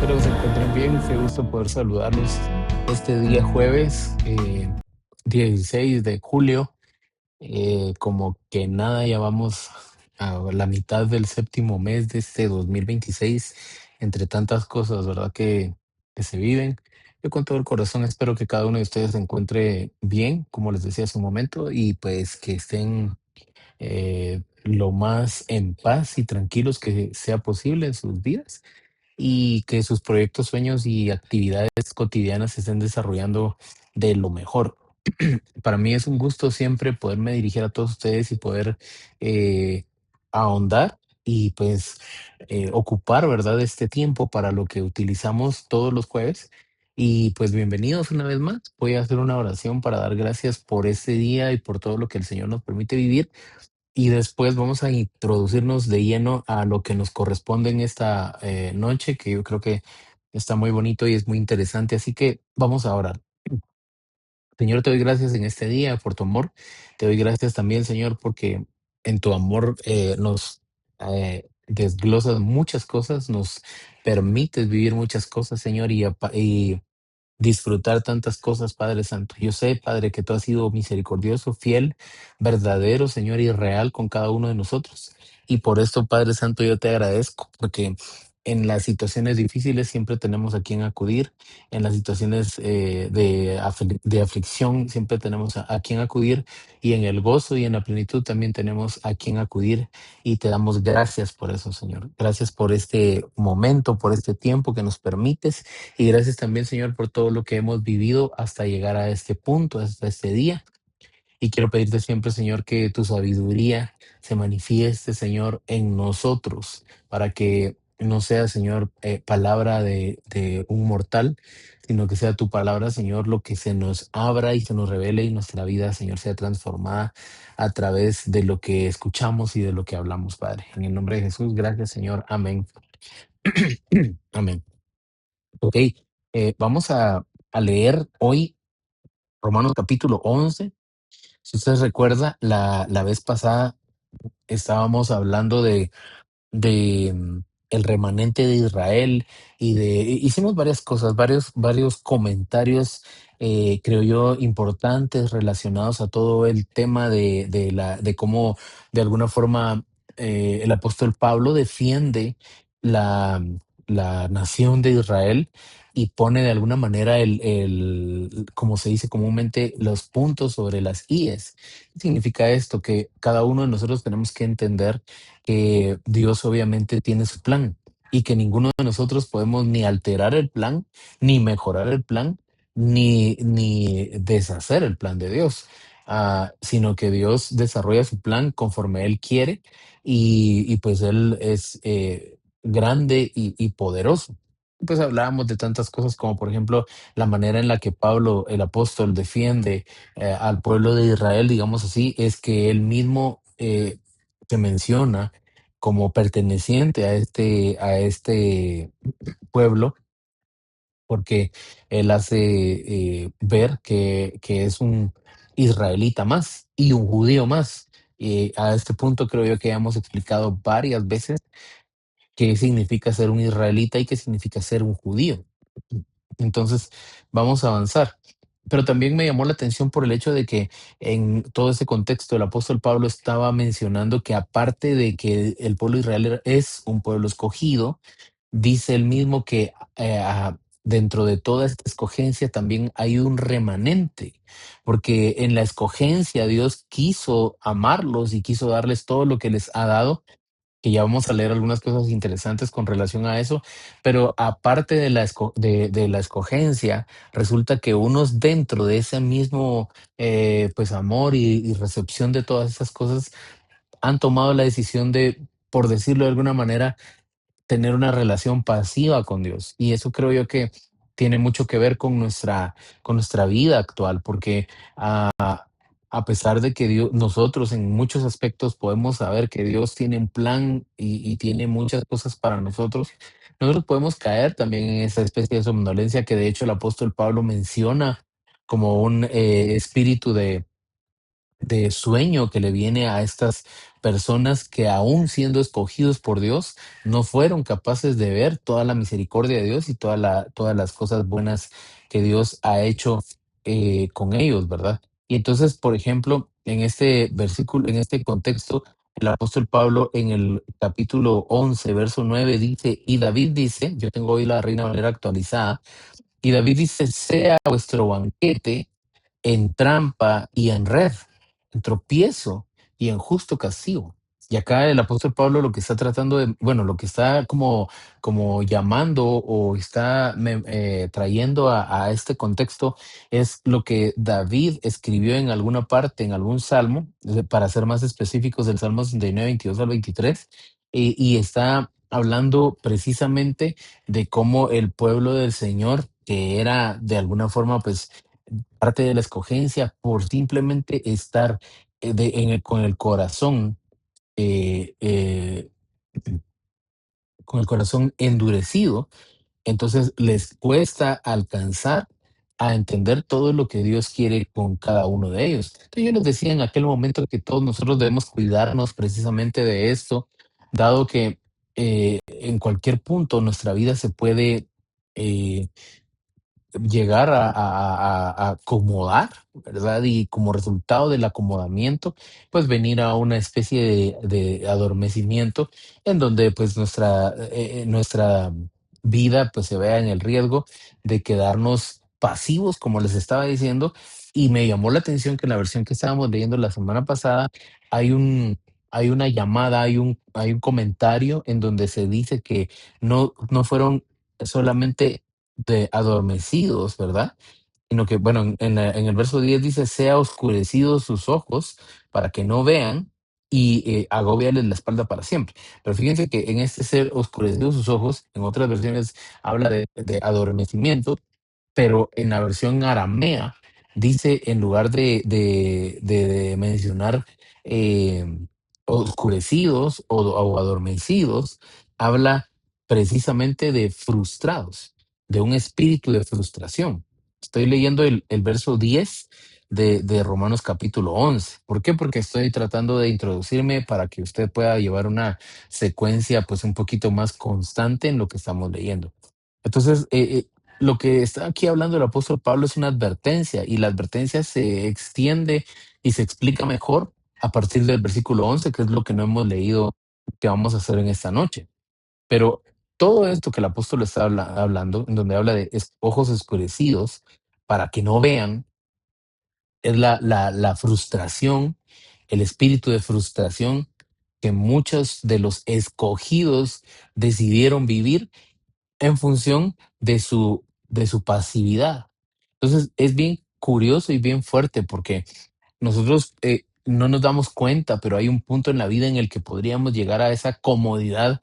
espero que se encuentren bien. Qué gusto poder saludarlos este día jueves, 16 de julio. Como que nada, ya vamos a la mitad del séptimo mes de este 2026, entre tantas cosas, ¿verdad? Que se viven. Yo con todo el corazón espero que cada uno de ustedes se encuentre bien, como les decía hace un momento, y pues que estén lo más en paz y tranquilos que sea posible en sus vidas y que sus proyectos, sueños y actividades cotidianas se estén desarrollando de lo mejor. Para mí es un gusto siempre poderme dirigir a todos ustedes y poder eh, ahondar y pues ocupar, ¿verdad? Este tiempo para lo que utilizamos todos los jueves. Y pues bienvenidos una vez más. Voy a hacer una oración para dar gracias por este día y por todo lo que el Señor nos permite vivir. Y después vamos a introducirnos de lleno a lo que nos corresponde en esta noche, que yo creo que está muy bonito y es muy interesante. Así que vamos a orar. Señor, te doy gracias en este día por tu amor. Te doy gracias también, Señor, porque en tu amor nos desglosas muchas cosas, nos permites vivir muchas cosas, Señor, y disfrutar tantas cosas, Padre Santo. Yo sé, Padre, que tú has sido misericordioso, fiel, verdadero, Señor, y real con cada uno de nosotros. Y por esto, Padre Santo, yo te agradezco, porque en las situaciones difíciles siempre tenemos a quien acudir, en las situaciones de aflicción siempre tenemos a quien acudir, y en el gozo y en la plenitud también tenemos a quien acudir, y te damos gracias por eso, Señor. Gracias por este momento, por este tiempo que nos permites y gracias también, Señor, por todo lo que hemos vivido hasta llegar a este punto, hasta este día. Y quiero pedirte siempre, Señor, que tu sabiduría se manifieste, Señor, en nosotros, para que no sea, Señor, palabra de un mortal, sino que sea tu palabra, Señor, lo que se nos abra y se nos revele y nuestra vida, Señor, sea transformada a través de lo que escuchamos y de lo que hablamos, Padre. En el nombre de Jesús, gracias, Señor. Amén. Amén. Ok, vamos a leer hoy Romanos capítulo 11. Si usted recuerda, la vez pasada estábamos hablando de el remanente de Israel hicimos varias cosas, varios comentarios, creo yo, importantes relacionados a todo el tema de cómo de alguna forma el apóstol Pablo defiende la, la nación de Israel y pone de alguna manera como se dice comúnmente, los puntos sobre las íes. ¿Qué significa esto? Que cada uno de nosotros tenemos que entender que Dios obviamente tiene su plan y que ninguno de nosotros podemos ni alterar el plan, ni mejorar el plan, ni deshacer el plan de Dios, sino que Dios desarrolla su plan conforme Él quiere y pues Él es grande y poderoso. Pues hablábamos de tantas cosas como por ejemplo la manera en la que Pablo, el apóstol, defiende al pueblo de Israel, digamos así, es que él mismo se menciona como perteneciente a este pueblo, porque él hace ver que es un israelita más y un judío más. Y a este punto creo yo que ya hemos explicado varias veces qué significa ser un israelita y qué significa ser un judío. Entonces, vamos a avanzar. Pero también me llamó la atención por el hecho de que en todo ese contexto el apóstol Pablo estaba mencionando que aparte de que el pueblo de Israel es un pueblo escogido, dice él mismo que dentro de toda esta escogencia también hay un remanente, porque en la escogencia Dios quiso amarlos y quiso darles todo lo que les ha dado, que ya vamos a leer algunas cosas interesantes con relación a eso, pero aparte de la escogencia, resulta que unos dentro de ese mismo pues amor y recepción de todas esas cosas han tomado la decisión de, por decirlo de alguna manera, tener una relación pasiva con Dios. Y eso creo yo que tiene mucho que ver con nuestra vida actual, porque a pesar de que Dios, nosotros en muchos aspectos podemos saber que Dios tiene un plan y tiene muchas cosas para nosotros, nosotros podemos caer también en esa especie de somnolencia que de hecho el apóstol Pablo menciona como un espíritu de sueño que le viene a estas personas que aún siendo escogidos por Dios, no fueron capaces de ver toda la misericordia de Dios y todas las cosas buenas que Dios ha hecho con ellos, ¿verdad? Y entonces, por ejemplo, en este versículo, en este contexto, el apóstol Pablo en el capítulo 11 verso 9 dice, y David dice, yo tengo hoy la Reina Valera actualizada, y David dice, sea vuestro banquete en trampa y en red, en tropiezo y en justo castigo. Y acá el apóstol Pablo lo que está tratando de, bueno, lo que está como llamando o está trayendo a este contexto es lo que David escribió en alguna parte, en algún salmo, para ser más específicos, del Salmo 69, 22 al 23, y está hablando precisamente de cómo el pueblo del Señor, que era de alguna forma, pues, parte de la escogencia por simplemente estar con el corazón, eh, eh, con el corazón endurecido, entonces les cuesta alcanzar a entender todo lo que Dios quiere con cada uno de ellos. Entonces yo les decía en aquel momento que todos nosotros debemos cuidarnos precisamente de esto, dado que en cualquier punto nuestra vida se puede eh, llegar a acomodar, ¿verdad? Y como resultado del acomodamiento, pues venir a una especie de adormecimiento en donde pues nuestra vida pues se vea en el riesgo de quedarnos pasivos, como les estaba diciendo. Y me llamó la atención que en la versión que estábamos leyendo la semana pasada hay hay una llamada, hay un comentario en donde se dice que no fueron solamente de adormecidos, ¿verdad? Sino que, bueno, en el verso 10 dice, sea oscurecidos sus ojos para que no vean y agobiarles la espalda para siempre. Pero fíjense que en este ser oscurecidos sus ojos, en otras versiones habla de adormecimiento, pero en la versión aramea dice, en lugar de mencionar eh, oscurecidos o adormecidos, habla precisamente de frustrados, de un espíritu de frustración. Estoy leyendo el verso 10 de Romanos capítulo 11. ¿Por qué? Porque estoy tratando de introducirme para que usted pueda llevar una secuencia pues un poquito más constante en lo que estamos leyendo. Entonces, lo que está aquí hablando el apóstol Pablo es una advertencia y la advertencia se extiende y se explica mejor a partir del versículo 11, que es lo que no hemos leído, que vamos a hacer en esta noche. Pero todo esto que el apóstol está hablando, en donde habla de ojos oscurecidos para que no vean, es la frustración, el espíritu de frustración que muchos de los escogidos decidieron vivir en función de su pasividad. Entonces, es bien curioso y bien fuerte porque nosotros no nos damos cuenta, pero hay un punto en la vida en el que podríamos llegar a esa comodidad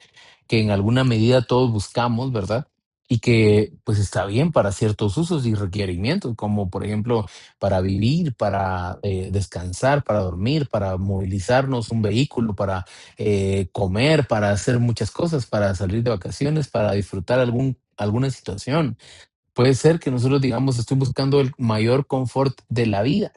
que en alguna medida todos buscamos, ¿verdad? Y que pues está bien para ciertos usos y requerimientos, como por ejemplo para vivir, para descansar, para dormir, para movilizarnos un vehículo, para comer, para hacer muchas cosas, para salir de vacaciones, para disfrutar alguna situación. Puede ser que nosotros digamos, estoy buscando el mayor confort de la vida,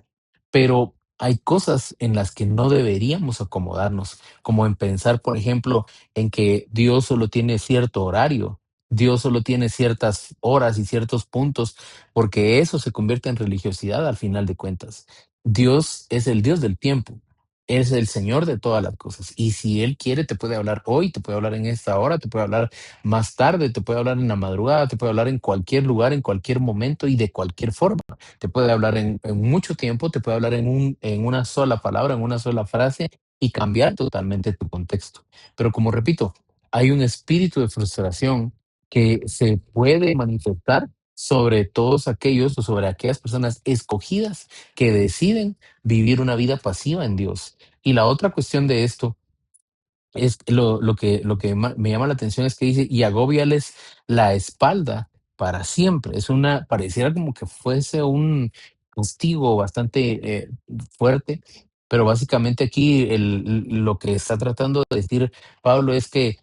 pero hay cosas en las que no deberíamos acomodarnos, como en pensar, por ejemplo, en que Dios solo tiene cierto horario, Dios solo tiene ciertas horas y ciertos puntos, porque eso se convierte en religiosidad al final de cuentas. Dios es el Dios del tiempo. Es el Señor de todas las cosas. Y si Él quiere, te puede hablar hoy, te puede hablar en esta hora, te puede hablar más tarde, te puede hablar en la madrugada, te puede hablar en cualquier lugar, en cualquier momento y de cualquier forma. Te puede hablar en mucho tiempo, te puede hablar en una sola palabra, en una sola frase y cambiar totalmente tu contexto. Pero como repito, hay un espíritu de frustración que se puede manifestar sobre todos aquellos o sobre aquellas personas escogidas que deciden vivir una vida pasiva en Dios. Y la otra cuestión de esto es lo que me llama la atención es que dice, y agóbiales la espalda para siempre. Es una, pareciera como que fuese un castigo bastante fuerte, pero básicamente aquí lo que está tratando de decir Pablo es que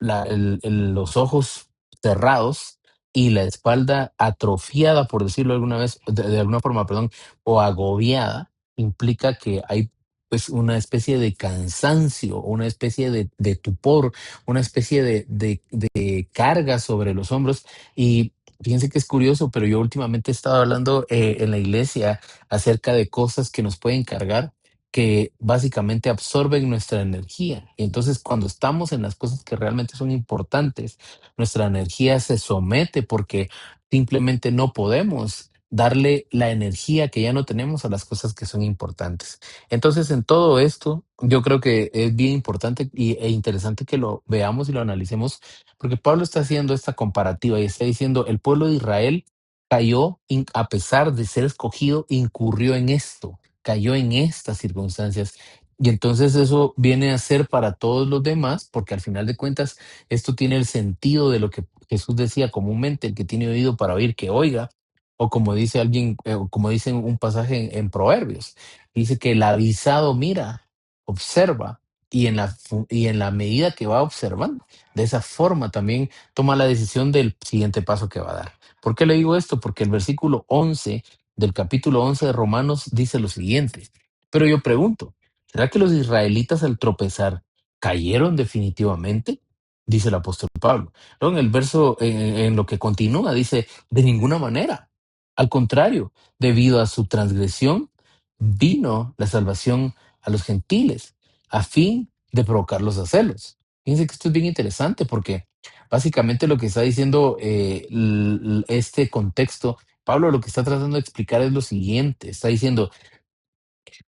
los ojos cerrados y la espalda atrofiada, por decirlo alguna vez, de alguna forma, perdón, o agobiada, implica que hay pues una especie de cansancio, una especie de tupor, una especie de carga sobre los hombros. Y fíjense que es curioso, pero yo últimamente he estado hablando en la iglesia acerca de cosas que nos pueden cargar, que básicamente absorben nuestra energía. Y entonces cuando estamos en las cosas que realmente son importantes, nuestra energía se somete porque simplemente no podemos darle la energía que ya no tenemos a las cosas que son importantes. Entonces, en todo esto, yo creo que es bien importante e interesante que lo veamos y lo analicemos, porque Pablo está haciendo esta comparativa y está diciendo, el pueblo de Israel cayó, a pesar de ser escogido, incurrió en esto, cayó en estas circunstancias. Y entonces eso viene a ser para todos los demás, porque al final de cuentas esto tiene el sentido de lo que Jesús decía comúnmente: el que tiene oído para oír, que oiga. O como dice alguien, o como dice un pasaje en Proverbios, dice que el avisado mira, observa, y en la medida que va observando, de esa forma también toma la decisión del siguiente paso que va a dar. ¿Por qué le digo esto? Porque el versículo 11 del capítulo 11 de Romanos dice lo siguiente. Pero yo pregunto, ¿será que los israelitas al tropezar cayeron definitivamente? Dice el apóstol Pablo. Luego en el verso, en lo que continúa, dice, de ninguna manera. Al contrario, debido a su transgresión, vino la salvación a los gentiles, a fin de provocarlos a celos. Fíjense que esto es bien interesante porque básicamente lo que está diciendo este contexto, Pablo lo que está tratando de explicar es lo siguiente. Está diciendo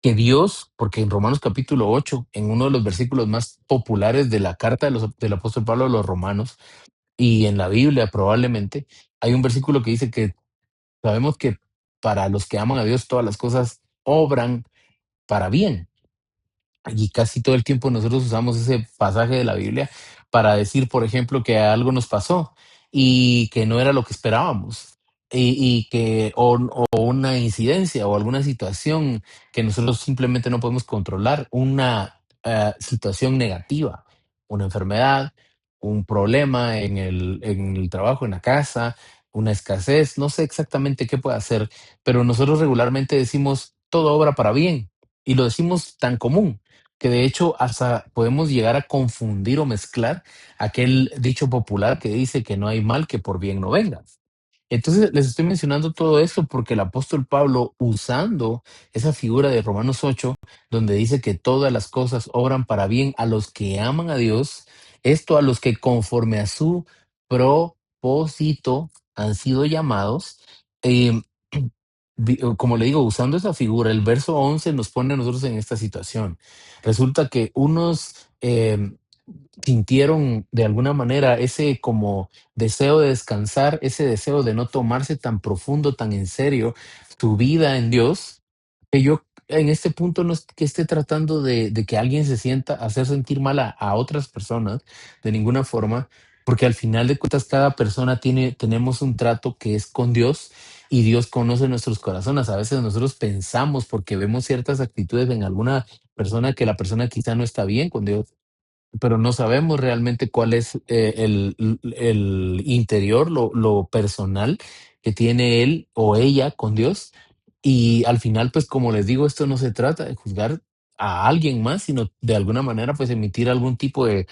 que Dios, porque en Romanos capítulo 8, en uno de los versículos más populares de la carta del apóstol Pablo a los romanos, y en la Biblia probablemente, hay un versículo que dice que sabemos que para los que aman a Dios todas las cosas obran para bien. Y casi todo el tiempo nosotros usamos ese pasaje de la Biblia para decir, por ejemplo, que algo nos pasó y que no era lo que esperábamos. Y que, o una incidencia o alguna situación que nosotros simplemente no podemos controlar, una situación negativa, una enfermedad, un problema en el trabajo, en la casa, una escasez, no sé exactamente qué puede hacer, pero nosotros regularmente decimos todo obra para bien, y lo decimos tan común que de hecho hasta podemos llegar a confundir o mezclar aquel dicho popular que dice que no hay mal que por bien no venga. Entonces les estoy mencionando todo esto porque el apóstol Pablo, usando esa figura de Romanos 8, donde dice que todas las cosas obran para bien a los que aman a Dios, esto a los que conforme a su propósito han sido llamados, eh, como le digo, usando esa figura, el verso 11 nos pone a nosotros en esta situación. Resulta que unos sintieron de alguna manera ese como deseo de descansar, ese deseo de no tomarse tan profundo, tan en serio su vida en Dios, que yo en este punto no es que esté tratando de que alguien se sienta, hacer sentir mal a otras personas de ninguna forma, porque al final de cuentas cada persona tenemos un trato que es con Dios, y Dios conoce nuestros corazones. A veces nosotros pensamos porque vemos ciertas actitudes en alguna persona que la persona quizá no está bien con Dios, pero no sabemos realmente cuál es el interior, lo personal que tiene él o ella con Dios. Y al final, pues como les digo, esto no se trata de juzgar a alguien más, sino de alguna manera, pues emitir algún tipo de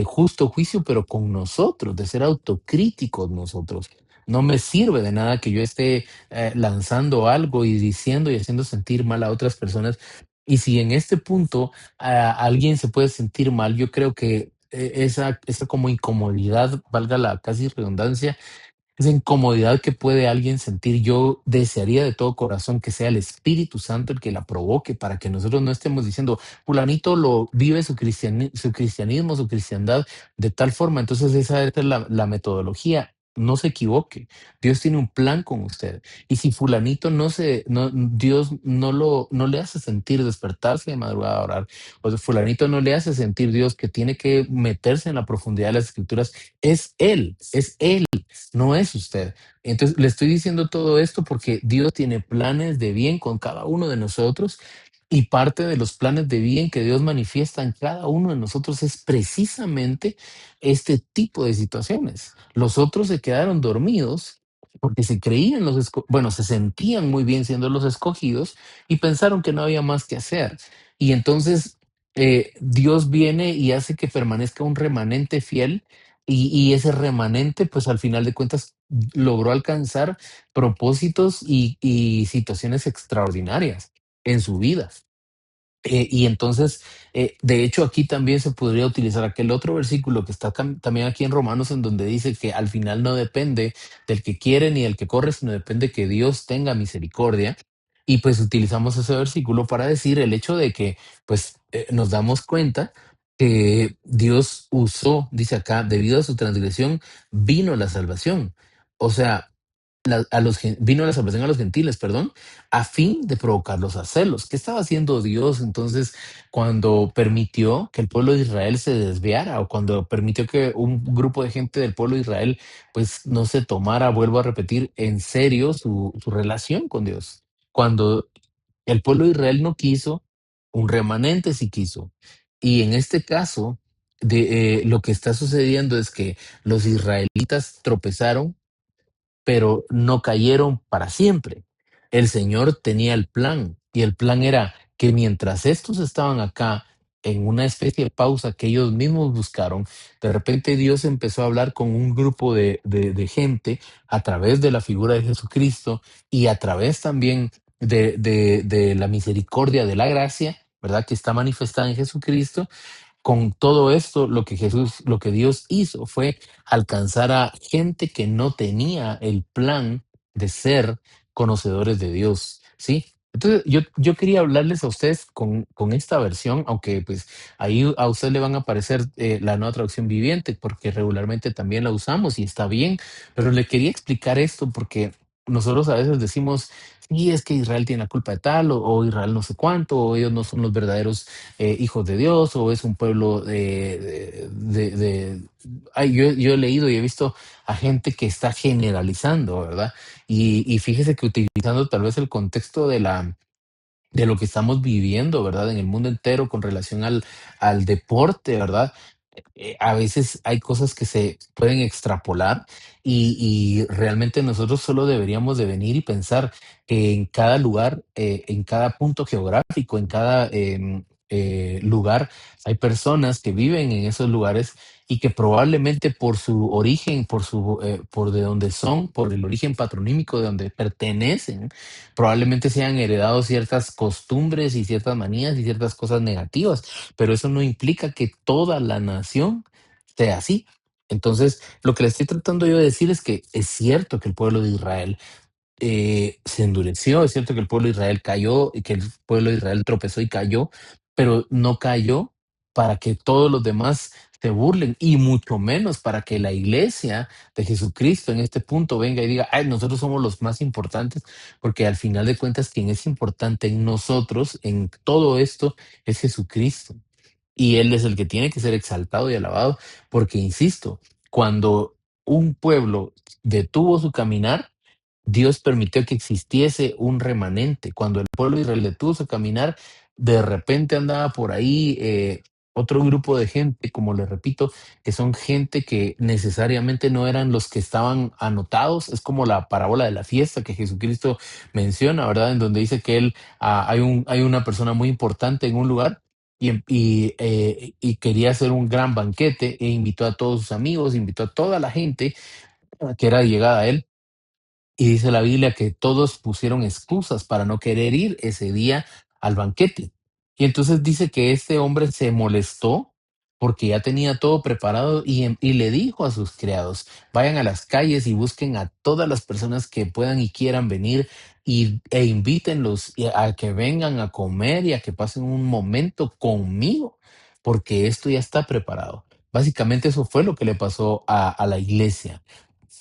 justo juicio, pero con nosotros, de ser autocríticos nosotros. No me sirve de nada que yo esté lanzando algo y diciendo y haciendo sentir mal a otras personas. Y si en este punto alguien se puede sentir mal, yo creo que esa como incomodidad, valga la casi redundancia, esa incomodidad que puede alguien sentir, yo desearía de todo corazón que sea el Espíritu Santo el que la provoque, para que nosotros no estemos diciendo, fulanito lo vive su cristianismo, su cristiandad de tal forma. Entonces esa es la metodología. No se equivoque. Dios tiene un plan con usted. Y si fulanito Dios no le hace sentir despertarse de madrugada a orar, o si fulanito no le hace sentir Dios que tiene que meterse en la profundidad de las escrituras, es él, no es usted. Entonces, le estoy diciendo todo esto porque Dios tiene planes de bien con cada uno de nosotros, y parte de los planes de bien que Dios manifiesta en cada uno de nosotros es precisamente este tipo de situaciones. Los otros se quedaron dormidos porque se creían bueno, se sentían muy bien siendo los escogidos y pensaron que no había más que hacer. Y entonces Dios viene y hace que permanezca un remanente fiel y ese remanente, pues al final de cuentas, logró alcanzar propósitos y situaciones extraordinarias en su vida. Y entonces, de hecho, aquí también se podría utilizar aquel otro versículo que está también aquí en Romanos, en donde dice que al final no depende del que quiere ni del que corre, sino depende que Dios tenga misericordia. Y pues utilizamos ese versículo para decir el hecho de que, pues, nos damos cuenta que Dios usó, dice acá, debido a su transgresión, vino la salvación. O sea, vino la salvación a los gentiles, perdón, a fin de provocarlos a celos. ¿Qué estaba haciendo Dios entonces cuando permitió que el pueblo de Israel se desviara o cuando permitió que un grupo de gente del pueblo de Israel pues no se tomara, vuelvo a repetir, en serio su relación con Dios? Cuando el pueblo de Israel no quiso, un remanente sí quiso. Y en este caso, lo que está sucediendo es que los israelitas tropezaron pero no cayeron para siempre. El Señor tenía el plan y el plan era que mientras estos estaban acá en una especie de pausa que ellos mismos buscaron, de repente Dios empezó a hablar con un grupo de gente a través de la figura de Jesucristo y a través también de la misericordia, de la gracia, ¿verdad? Que está manifestada en Jesucristo. Con todo esto, lo que Dios hizo fue alcanzar a gente que no tenía el plan de ser conocedores de Dios, ¿sí? Entonces, yo quería hablarles a ustedes con esta versión, aunque pues ahí a ustedes le van a aparecer la nueva traducción viviente, porque regularmente también la usamos y está bien, pero le quería explicar esto porque nosotros a veces decimos, sí, es que Israel tiene la culpa de tal, o Israel no sé cuánto, o ellos no son los verdaderos hijos de Dios o es un pueblo Ay, yo he leído y he visto a gente que está generalizando, ¿verdad? Y fíjese que utilizando tal vez el contexto de lo que estamos viviendo, ¿verdad? En el mundo entero con relación al deporte, ¿verdad? A veces hay cosas que se pueden extrapolar y realmente nosotros solo deberíamos de venir y pensar que en cada lugar, en cada punto geográfico, en cada lugar, hay personas que viven en esos lugares y que probablemente por su origen, por de donde son, por el origen patronímico de donde pertenecen, probablemente se han heredado ciertas costumbres y ciertas manías y ciertas cosas negativas, pero eso no implica que toda la nación sea así. Entonces, lo que le estoy tratando yo de decir es que es cierto que el pueblo de Israel se endureció, es cierto que el pueblo de Israel cayó y que el pueblo de Israel tropezó y cayó, pero no cayó para que todos los demás se burlen y mucho menos para que la iglesia de Jesucristo en este punto venga y diga, ay, nosotros somos los más importantes, porque al final de cuentas quien es importante en nosotros, en todo esto, es Jesucristo. Y Él es el que tiene que ser exaltado y alabado, porque, insisto, cuando un pueblo detuvo su caminar, Dios permitió que existiese un remanente. Cuando el pueblo de Israel detuvo su caminar, de repente andaba por ahí otro grupo de gente, como les repito, que son gente que necesariamente no eran los que estaban anotados. Es como la parábola de la fiesta que Jesucristo menciona, ¿verdad? En donde dice que hay una persona muy importante en un lugar y quería hacer un gran banquete e invitó a todos sus amigos, invitó a toda la gente que era llegada a él. Y dice la Biblia que todos pusieron excusas para no querer ir ese día al banquete. Y entonces dice que este hombre se molestó porque ya tenía todo preparado y le dijo a sus criados, vayan a las calles y busquen a todas las personas que puedan y quieran venir e invítenlos a que vengan a comer y a que pasen un momento conmigo, porque esto ya está preparado. Básicamente eso fue lo que le pasó a la iglesia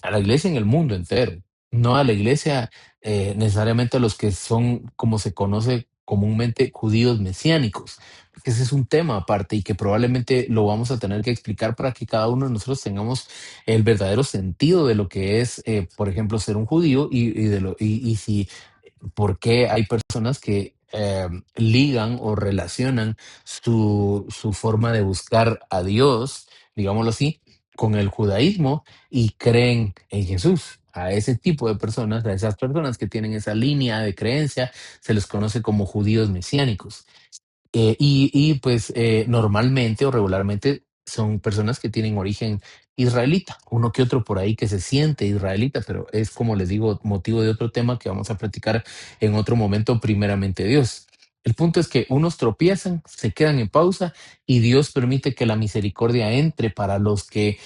en el mundo entero, no a la iglesia necesariamente a los que son, como se conoce comúnmente, judíos mesiánicos, porque ese es un tema aparte y que probablemente lo vamos a tener que explicar para que cada uno de nosotros tengamos el verdadero sentido de lo que es, por ejemplo, ser un judío y si, por qué hay personas que ligan o relacionan su forma de buscar a Dios, digámoslo así, con el judaísmo y creen en Jesús. A ese tipo de personas, a esas personas que tienen esa línea de creencia, se les conoce como judíos mesiánicos. Pues normalmente o regularmente son personas que tienen origen israelita, uno que otro por ahí que se siente israelita, pero es como les digo, motivo de otro tema que vamos a platicar en otro momento, primeramente Dios. El punto es que unos tropiezan, se quedan en pausa y Dios permite que la misericordia entre para los que,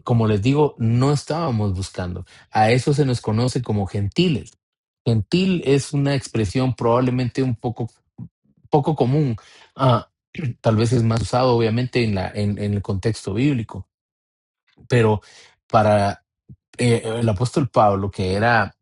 como les digo, no estábamos buscando. A eso se nos conoce como gentiles. Gentil es una expresión probablemente un poco común. ah, Tal vez es más usado, obviamente, en el contexto bíblico, pero para el apóstol Pablo, que era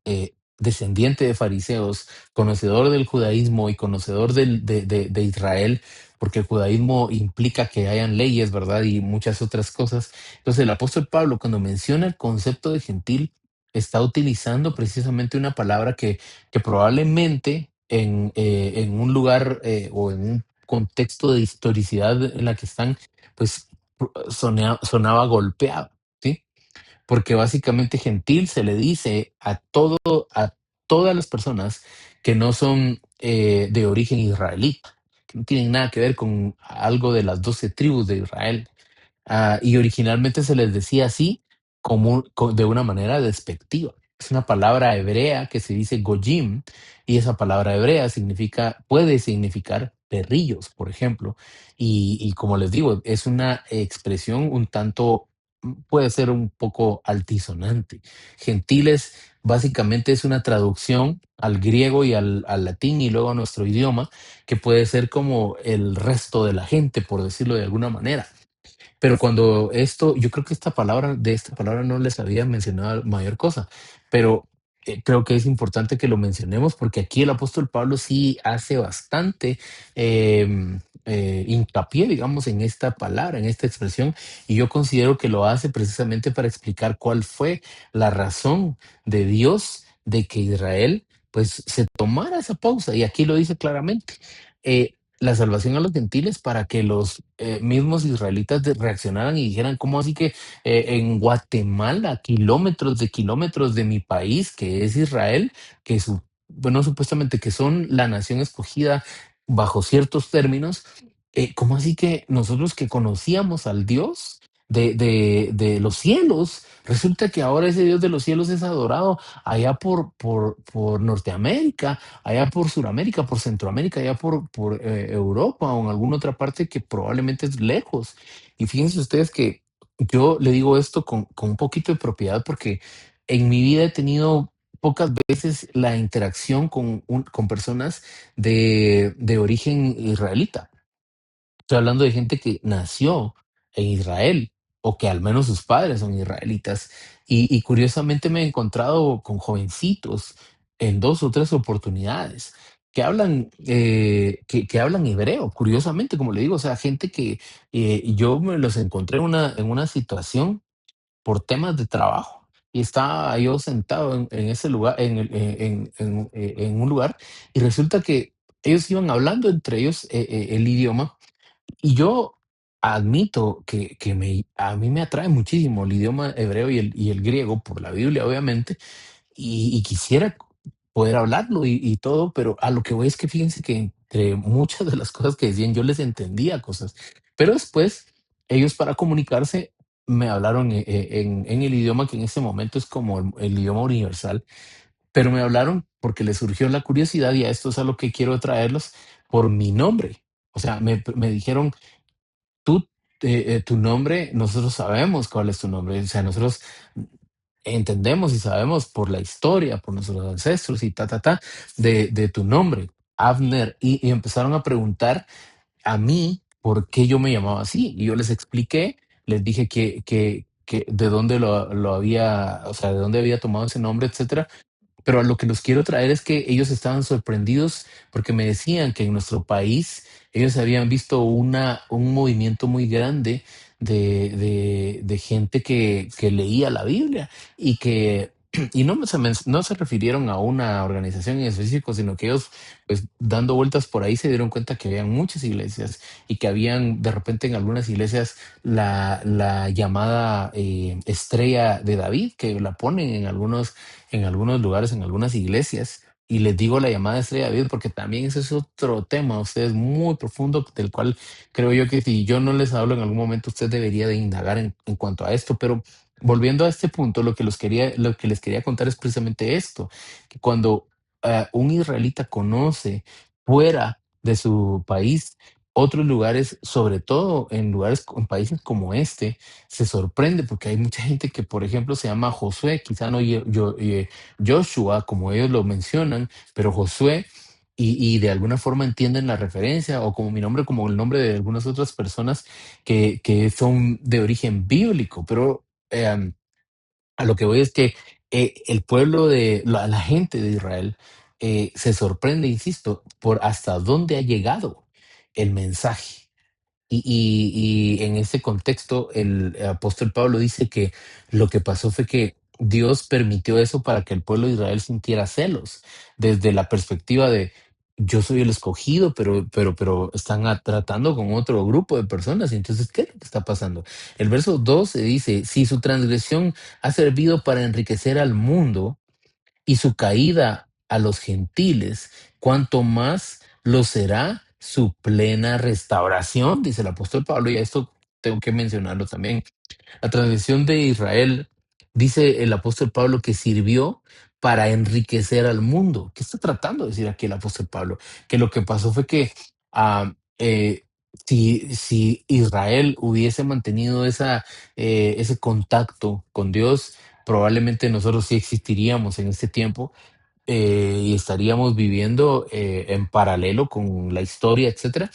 descendiente de fariseos, conocedor del judaísmo y conocedor de Israel, porque el judaísmo implica que hayan leyes, ¿verdad? Y muchas otras cosas. Entonces, el apóstol Pablo, cuando menciona el concepto de gentil, está utilizando precisamente una palabra que probablemente en un lugar o en un contexto de historicidad en la que están, pues sonaba golpeado, ¿sí? Porque básicamente gentil se le dice a todas las personas que no son de origen israelita, que no tienen nada que ver con algo de las 12 tribus de Israel. Y originalmente se les decía así de una manera despectiva. Es una palabra hebrea que se dice goyim y esa palabra hebrea puede significar perrillos, por ejemplo. Y como les digo, es una expresión un tanto, puede ser un poco altisonante. Gentiles básicamente es una traducción al griego y al latín y luego a nuestro idioma, que puede ser como el resto de la gente, por decirlo de alguna manera. Pero cuando esto, yo creo que de esta palabra no les había mencionado mayor cosa, pero creo que es importante que lo mencionemos porque aquí el apóstol Pablo sí hace bastante hincapié, digamos, en esta palabra, en esta expresión, y yo considero que lo hace precisamente para explicar cuál fue la razón de Dios de que Israel pues se tomara esa pausa, y aquí lo dice claramente. La salvación a los gentiles para que los mismos israelitas reaccionaran y dijeran, ¿cómo así que en Guatemala, kilómetros de mi país, que es Israel, bueno, supuestamente que son la nación escogida bajo ciertos términos, ¿cómo así que nosotros que conocíamos al Dios de los cielos, resulta que ahora ese Dios de los cielos es adorado allá por Norteamérica, allá por Sudamérica, por Centroamérica, allá por Europa o en alguna otra parte que probablemente es lejos? Y fíjense ustedes que yo le digo esto con un poquito de propiedad porque en mi vida he tenido pocas veces la interacción con personas de origen israelita. Estoy hablando de gente que nació en Israel o que al menos sus padres son israelitas. Y curiosamente me he encontrado con jovencitos en dos o tres oportunidades que hablan hebreo, curiosamente, como le digo, o sea, gente que yo me los encontré en una situación por temas de trabajo. Y estaba yo sentado en ese lugar, en un lugar, y resulta que ellos iban hablando entre ellos el idioma, y yo admito que a mí me atrae muchísimo el idioma hebreo y el griego por la Biblia, obviamente, y quisiera poder hablarlo y todo, pero a lo que voy es que fíjense que entre muchas de las cosas que decían yo les entendía cosas, pero después ellos para comunicarse me hablaron en el idioma que en ese momento es como el idioma universal, pero me hablaron porque les surgió la curiosidad y a esto es a lo que quiero traerlos por mi nombre. O sea, me dijeron, tú, tu nombre, nosotros sabemos cuál es tu nombre. O sea, nosotros entendemos y sabemos por la historia, por nuestros ancestros y de tu nombre, Abner. Y empezaron a preguntar a mí por qué yo me llamaba así. Y yo les expliqué, les dije que de dónde lo había, o sea, de dónde había tomado ese nombre, etcétera. Pero a lo que los quiero traer es que ellos estaban sorprendidos porque me decían que en nuestro país ellos habían visto un movimiento muy grande de gente que leía la Biblia y que Y no se refirieron a una organización en específico, sino que ellos, pues dando vueltas por ahí, se dieron cuenta que habían muchas iglesias y que habían de repente en algunas iglesias la llamada estrella de David, que la ponen en algunos lugares, en algunas iglesias. Y les digo la llamada estrella de David porque también ese es otro tema, ustedes muy profundo, del cual creo yo que si yo no les hablo en algún momento, usted debería de indagar en cuanto a esto. Pero volviendo a este punto, lo que les quería contar es precisamente esto, que cuando un israelita conoce fuera de su país otros lugares, sobre todo en lugares, en países como este, se sorprende porque hay mucha gente que, por ejemplo, se llama Josué, quizá no Joshua, como ellos lo mencionan, pero Josué, y de alguna forma entienden la referencia, o como mi nombre, como el nombre de algunas otras personas que son de origen bíblico, pero eh, a lo que voy es que el pueblo la gente de Israel se sorprende, insisto, por hasta dónde ha llegado el mensaje. Y en ese contexto, el apóstol Pablo dice que lo que pasó fue que Dios permitió eso para que el pueblo de Israel sintiera celos, desde la perspectiva de yo soy el escogido, pero están tratando con otro grupo de personas. Y entonces, ¿qué es lo que está pasando? El verso 12 dice, si su transgresión ha servido para enriquecer al mundo, y su caída a los gentiles, cuanto más lo será su plena restauración, dice el apóstol Pablo, y a esto tengo que mencionarlo también. La tradición de Israel, dice el apóstol Pablo, que sirvió para enriquecer al mundo. ¿Qué está tratando de decir aquí el apóstol Pablo? Que lo que pasó fue que ah, eh, si Israel hubiese mantenido ese contacto con Dios, probablemente nosotros sí existiríamos en este tiempo y estaríamos viviendo en paralelo con la historia, etcétera,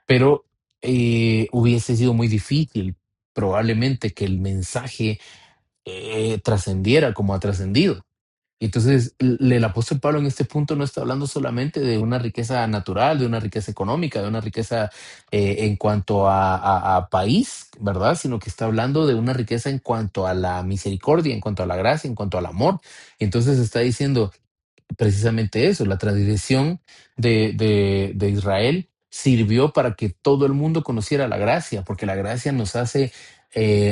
pero hubiese sido muy difícil probablemente que el mensaje trascendiera como ha trascendido. Entonces, el apóstol Pablo en este punto no está hablando solamente de una riqueza natural, de una riqueza económica, de una riqueza en cuanto a país, ¿verdad? Sino que está hablando de una riqueza en cuanto a la misericordia, en cuanto a la gracia, en cuanto al amor. Entonces está diciendo, precisamente eso, la tradición de Israel sirvió para que todo el mundo conociera la gracia, porque la gracia nos hace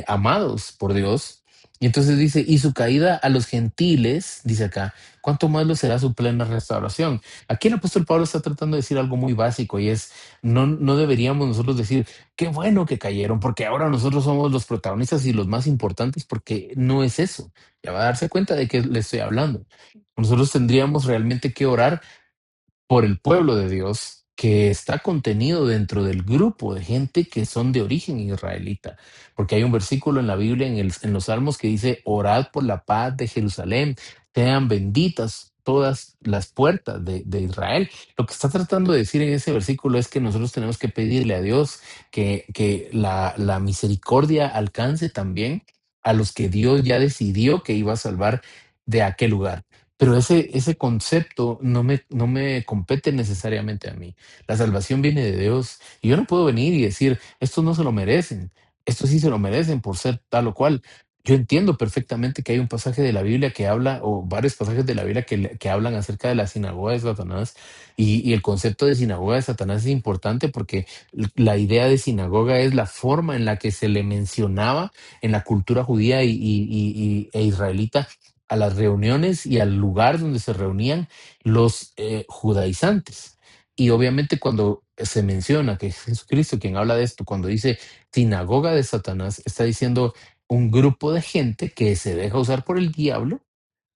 amados por Dios. Y entonces dice, y su caída a los gentiles, dice acá, ¿cuánto más lo será su plena restauración? Aquí el apóstol Pablo está tratando de decir algo muy básico y es, no deberíamos nosotros decir, qué bueno que cayeron, porque ahora nosotros somos los protagonistas y los más importantes, porque no es eso. Ya va a darse cuenta de qué le estoy hablando. Nosotros tendríamos realmente que orar por el pueblo de Dios que está contenido dentro del grupo de gente que son de origen israelita. Porque hay un versículo en la Biblia, en los Salmos, que dice, orad por la paz de Jerusalén, sean benditas todas las puertas de Israel. Lo que está tratando de decir en ese versículo es que nosotros tenemos que pedirle a Dios que la misericordia alcance también a los que Dios ya decidió que iba a salvar de aquel lugar. Pero ese concepto no me compete necesariamente a mí. La salvación viene de Dios y yo no puedo venir y decir, estos no se lo merecen, estos sí se lo merecen por ser tal o cual. Yo entiendo perfectamente que hay un pasaje de la Biblia que habla, o varios pasajes de la Biblia que hablan acerca de la sinagoga de Satanás, y el concepto de sinagoga de Satanás es importante porque la idea de sinagoga es la forma en la que se le mencionaba en la cultura judía e israelita a las reuniones y al lugar donde se reunían los judaizantes. Y obviamente cuando se menciona que es Jesucristo quien habla de esto, cuando dice sinagoga de Satanás, está diciendo un grupo de gente que se deja usar por el diablo,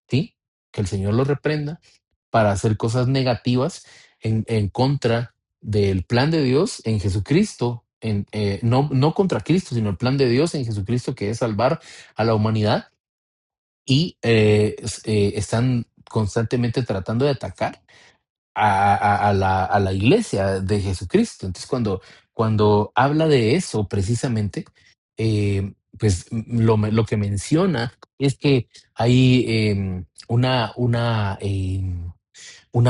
¿sí? Que el Señor lo reprenda para hacer cosas negativas en contra del plan de Dios en Jesucristo, no contra Cristo, sino el plan de Dios en Jesucristo, que es salvar a la humanidad, y están constantemente tratando de atacar a la iglesia de Jesucristo. Entonces, cuando habla de eso precisamente, pues lo que menciona es que hay una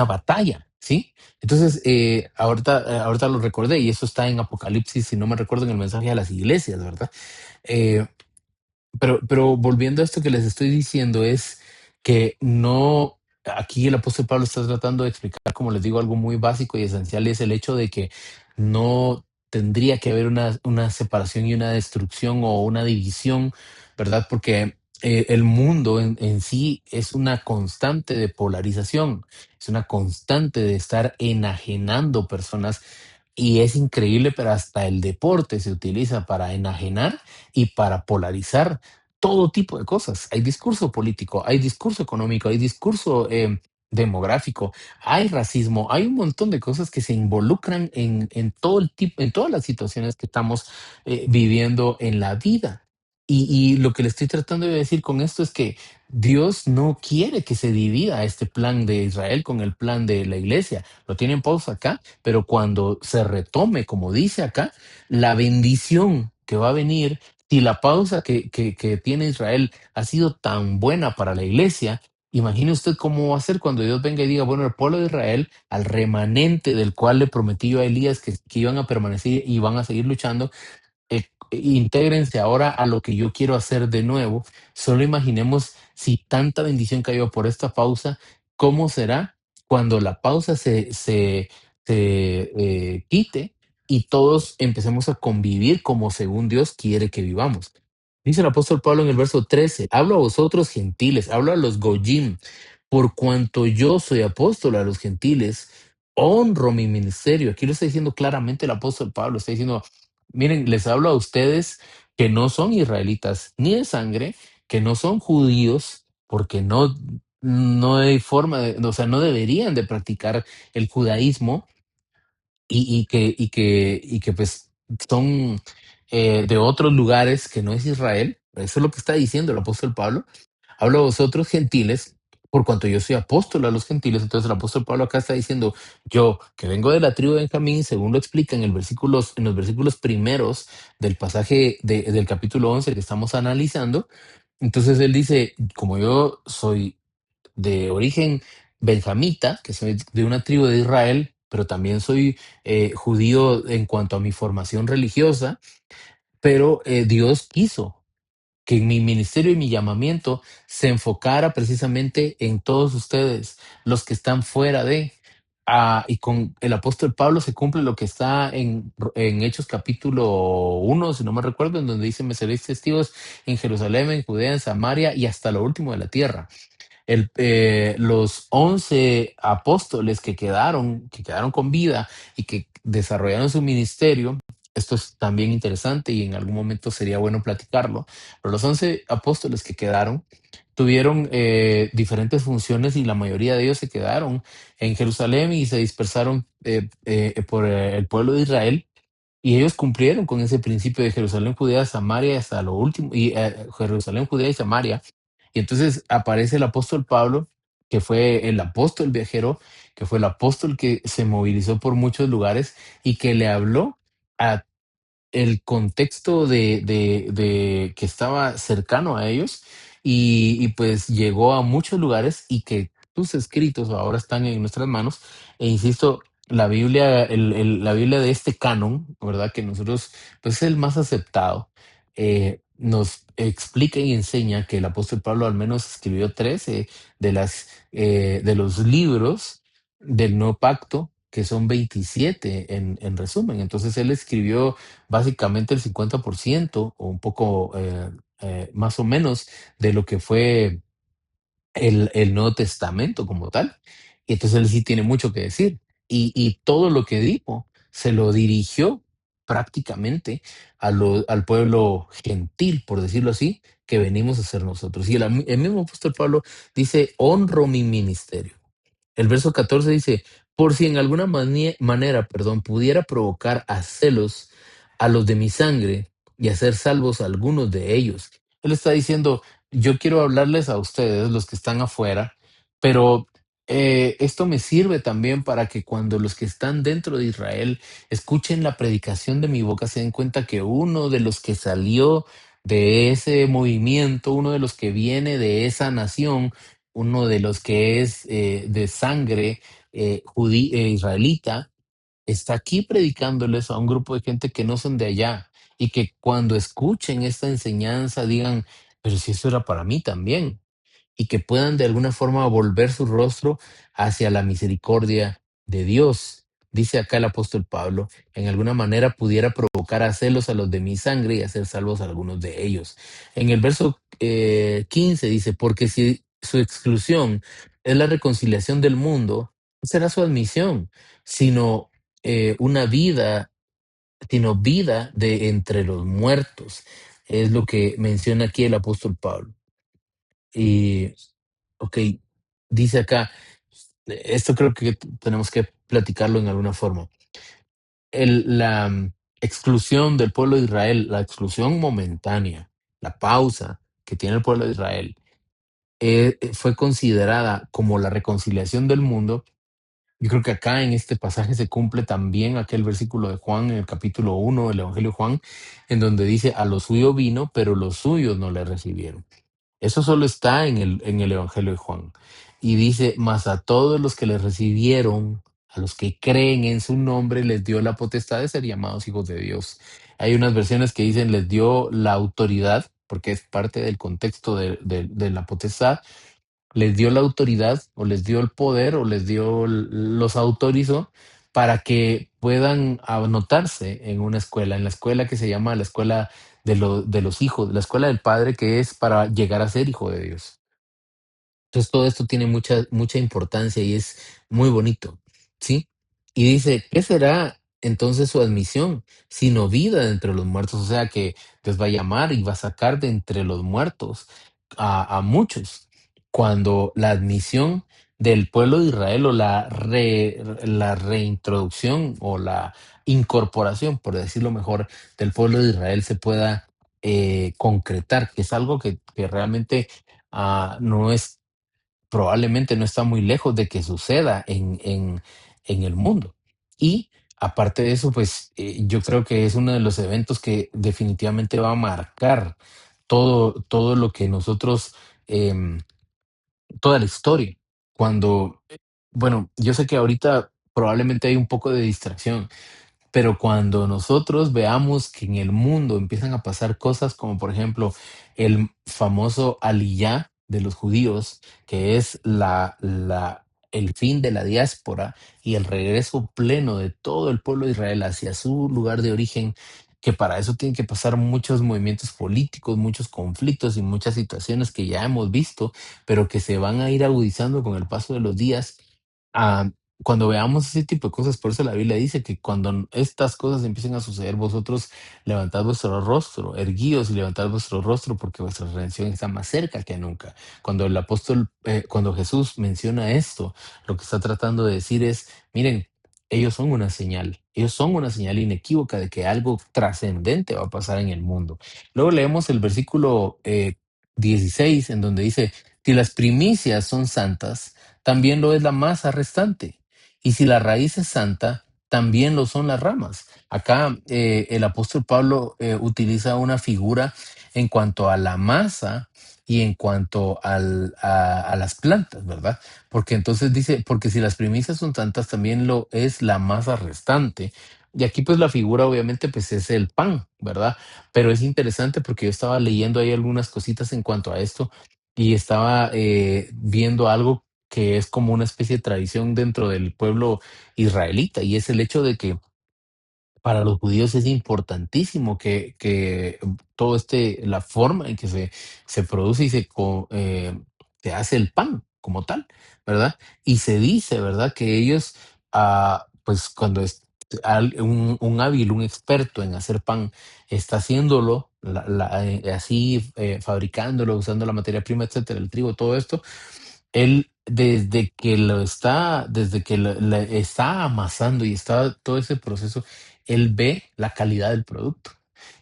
batalla, ¿sí? Entonces, ahorita lo recordé y eso está en Apocalipsis, si no me recuerdo, en el mensaje a las iglesias, ¿verdad? Eh, pero volviendo a esto que les estoy diciendo es que no, aquí el apóstol Pablo está tratando de explicar, como les digo, algo muy básico y esencial, y es el hecho de que no tendría que haber una separación y una destrucción o una división, ¿verdad? Porque el mundo en sí es una constante de polarización, es una constante de estar enajenando personas. Y es increíble, pero hasta el deporte se utiliza para enajenar y para polarizar todo tipo de cosas. Hay discurso político, hay discurso económico, hay discurso demográfico, hay racismo, hay un montón de cosas que se involucran en todo el tipo, en todas las situaciones que estamos viviendo en la vida. Y lo que le estoy tratando de decir con esto es que Dios no quiere que se divida este plan de Israel con el plan de la iglesia. Lo tienen pausa acá, pero cuando se retome, como dice acá, la bendición que va a venir, si la pausa que tiene Israel ha sido tan buena para la iglesia, imagine usted cómo va a ser cuando Dios venga y diga, bueno, el pueblo de Israel, al remanente del cual le prometí yo a Elías que iban a permanecer y van a seguir luchando, intégrense ahora a lo que yo quiero hacer de nuevo. Solo imaginemos si tanta bendición cayó por esta pausa, ¿cómo será cuando la pausa se quite y todos empecemos a convivir como según Dios quiere que vivamos? Dice el apóstol Pablo en el verso 13, hablo a vosotros gentiles, hablo a los Goyim, por cuanto yo soy apóstol a los gentiles, honro mi ministerio. Aquí lo está diciendo claramente el apóstol Pablo, está diciendo, miren, les hablo a ustedes que no son israelitas ni de sangre, que no son judíos, porque no hay forma de, o sea, no deberían de practicar el judaísmo y que pues son de otros lugares que no es Israel. Eso es lo que está diciendo el apóstol Pablo. Hablo a vosotros gentiles, por cuanto yo soy apóstol a los gentiles. Entonces el apóstol Pablo acá está diciendo, yo que vengo de la tribu de Benjamín, según lo explica en los versículos primeros del pasaje del capítulo 11 que estamos analizando. Entonces él dice, como yo soy de origen benjamita, que soy de una tribu de Israel, pero también soy judío en cuanto a mi formación religiosa, pero Dios quiso que mi ministerio y mi llamamiento se enfocara precisamente en todos ustedes, los que están fuera de. Y con el apóstol Pablo se cumple lo que está en Hechos capítulo 1, si no me recuerdo, en donde dice, me seréis testigos en Jerusalén, en Judea, en Samaria y hasta lo último de la tierra. Los 11 apóstoles que quedaron con vida y que desarrollaron su ministerio, esto es también interesante y en algún momento sería bueno platicarlo, pero los 11 apóstoles que quedaron tuvieron diferentes funciones y la mayoría de ellos se quedaron en Jerusalén y se dispersaron por el pueblo de Israel. Y ellos cumplieron con ese principio de Jerusalén, Judea, Samaria hasta lo último, y Jerusalén, Judea y Samaria. Y entonces aparece el apóstol Pablo, que fue el apóstol viajero, que fue el apóstol que se movilizó por muchos lugares y que le habló a el contexto de que estaba cercano a ellos y pues llegó a muchos lugares y que sus escritos ahora están en nuestras manos. E insisto, la Biblia, la Biblia de este canon, ¿verdad? Que nosotros, pues es el más aceptado, nos explica y enseña que el apóstol Pablo al menos escribió 13 de los libros del Nuevo Pacto, que son 27 en resumen. Entonces él escribió básicamente el 50% o un poco más o menos de lo que fue el Nuevo Testamento como tal. Y entonces él sí tiene mucho que decir. Y todo lo que dijo se lo dirigió prácticamente al pueblo gentil, por decirlo así, que venimos a ser nosotros. Y el mismo apóstol Pablo dice, honro mi ministerio. El verso 14 dice, por si en alguna manera, perdón, pudiera provocar a celos a los de mi sangre y hacer salvos a algunos de ellos. Él está diciendo, yo quiero hablarles a ustedes, los que están afuera, pero esto me sirve también para que cuando los que están dentro de Israel escuchen la predicación de mi boca, se den cuenta que uno de los que salió de ese movimiento, uno de los que viene de esa nación, uno de los que es de sangre israelita, está aquí predicándoles a un grupo de gente que no son de allá y que cuando escuchen esta enseñanza digan, pero si eso era para mí también. y que puedan de alguna forma volver su rostro hacia la misericordia de Dios. Dice acá el apóstol Pablo, en alguna manera pudiera provocar a celos a los de mi sangre y hacer salvos a algunos de ellos. En el verso 15 dice, porque si su exclusión es la reconciliación del mundo, no será su admisión, sino una vida, sino vida de entre los muertos. Es lo que menciona aquí el apóstol Pablo. Y, ok, dice acá, esto creo que tenemos que platicarlo en alguna forma. La exclusión del pueblo de Israel, la exclusión momentánea, la pausa que tiene el pueblo de Israel, fue considerada como la reconciliación del mundo. Yo creo que acá en este pasaje se cumple también aquel versículo de Juan en el capítulo 1 del Evangelio de Juan, en donde dice, a lo suyo vino, pero los suyos no le recibieron. Eso solo está en el Evangelio de Juan. Y dice, mas a todos los que le recibieron, a los que creen en su nombre, les dio la potestad de ser llamados hijos de Dios. Hay unas versiones que dicen, les dio la autoridad, porque es parte del contexto de la potestad, les dio la autoridad o les dio el poder o los autorizó para que puedan anotarse en una escuela, en la escuela que se llama la escuela de los hijos, la escuela del Padre, que es para llegar a ser hijo de Dios. Entonces todo esto tiene mucha importancia y es muy bonito, ¿sí? Y dice, ¿qué será entonces su admisión? Sino vida de entre los muertos, o sea que Dios va a llamar y va a sacar de entre los muertos a muchos. Cuando la admisión del pueblo de Israel o la reintroducción o la incorporación, por decirlo mejor, del pueblo de Israel se pueda concretar, que es algo que realmente no es probablemente no está muy lejos de que suceda en el mundo. Y aparte de eso, pues yo creo que es uno de los eventos que definitivamente va a marcar todo lo que nosotros, em, toda la historia. Cuando, bueno, yo sé que ahorita probablemente hay un poco de distracción, pero cuando nosotros veamos que en el mundo empiezan a pasar cosas como por ejemplo el famoso Aliyá de los judíos, que es el fin de la diáspora y el regreso pleno de todo el pueblo de Israel hacia su lugar de origen, que para eso tienen que pasar muchos movimientos políticos, muchos conflictos y muchas situaciones que ya hemos visto, pero que se van a ir agudizando con el paso de los días. Ah, Cuando veamos ese tipo de cosas, por eso la Biblia dice que cuando estas cosas empiecen a suceder, vosotros levantad vuestro rostro, erguíos y levantad vuestro rostro, porque vuestra redención está más cerca que nunca. Cuando Jesús menciona esto, lo que está tratando de decir es, miren, ellos son una señal inequívoca de que algo trascendente va a pasar en el mundo. Luego leemos el versículo 16, en donde dice, si las primicias son santas, también lo es la masa restante. Y si la raíz es santa, también lo son las ramas. Acá el apóstol Pablo utiliza una figura en cuanto a la masa y en cuanto a las plantas, ¿verdad? Porque entonces dice, porque si las primicias son santas, también lo es la masa restante. Y aquí pues la figura obviamente pues es el pan, ¿verdad? Pero es interesante porque yo estaba leyendo ahí algunas cositas en cuanto a esto y estaba viendo algo que es como una especie de tradición dentro del pueblo israelita, y es el hecho de que para los judíos es importantísimo que todo la forma en que se produce y se hace el pan como tal, ¿verdad? Y se dice, ¿verdad? Que ellos, pues cuando un hábil, un experto en hacer pan, está haciéndolo, así, fabricándolo, usando la materia prima, etcétera, el trigo, todo esto, él desde que lo está amasando y está todo ese proceso, él ve la calidad del producto.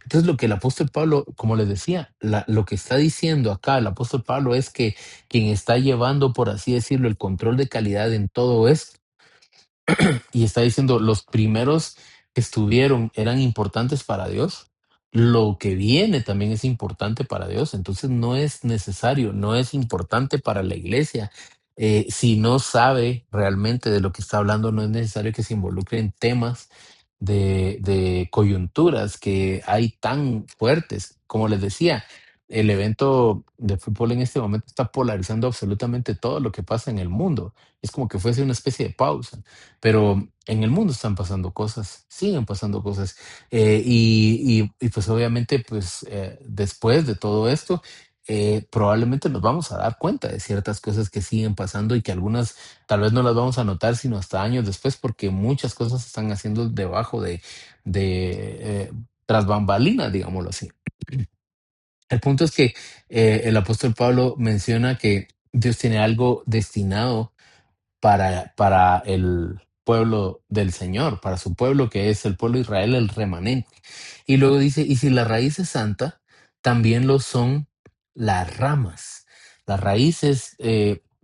Entonces, lo que el apóstol Pablo, como les decía, lo que está diciendo acá el apóstol Pablo es que quien está llevando, por así decirlo, el control de calidad en todo esto, y está diciendo, los primeros que estuvieron eran importantes para Dios. Lo que viene también es importante para Dios. Entonces no es necesario, no es importante para la iglesia. Si no sabe realmente de lo que está hablando, no es necesario que se involucre en temas de coyunturas que hay tan fuertes. Como les decía, el evento de fútbol en este momento está polarizando absolutamente todo lo que pasa en el mundo. Es como que fuese una especie de pausa, pero en el mundo están pasando cosas, siguen pasando cosas. Pues obviamente, pues después de todo esto, probablemente nos vamos a dar cuenta de ciertas cosas que siguen pasando y que algunas tal vez no las vamos a notar sino hasta años después, porque muchas cosas se están haciendo debajo de tras bambalinas, digámoslo así. El punto es que el apóstol Pablo menciona que Dios tiene algo destinado para el pueblo del Señor, para su pueblo que es el pueblo de Israel, el remanente. Y luego dice, y si la raíz es santa, también lo son las ramas. Las raíces,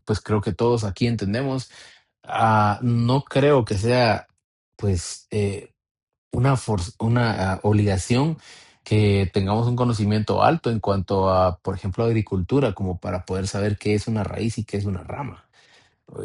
pues creo que todos aquí entendemos, no creo que sea pues una obligación que tengamos un conocimiento alto en cuanto a, por ejemplo, agricultura, como para poder saber qué es una raíz y qué es una rama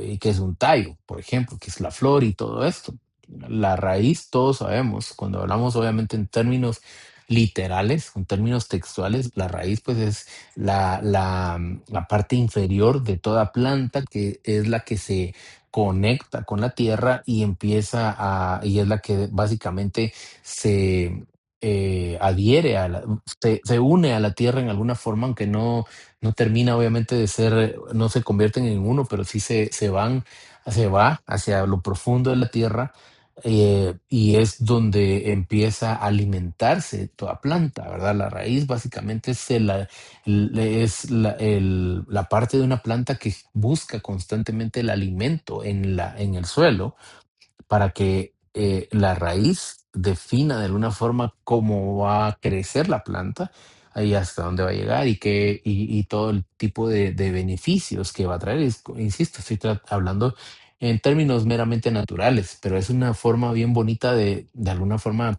y que es un tallo, por ejemplo, que es la flor y todo esto. La raíz, todos sabemos, cuando hablamos obviamente en términos literales, en términos textuales, la raíz pues es la parte inferior de toda planta que es la que se conecta con la tierra y y es la que básicamente se adhiere se une a la tierra en alguna forma, aunque no termina obviamente de ser, no se convierten en uno, pero sí se va hacia lo profundo de la tierra, y es donde empieza a alimentarse toda planta, ¿verdad? La raíz básicamente es la parte de una planta que busca constantemente el alimento en el suelo para que la raíz defina de alguna forma cómo va a crecer la planta y hasta dónde va a llegar y todo el tipo de beneficios que va a traer. Insisto, hablando en términos meramente naturales, pero es una forma bien bonita de alguna forma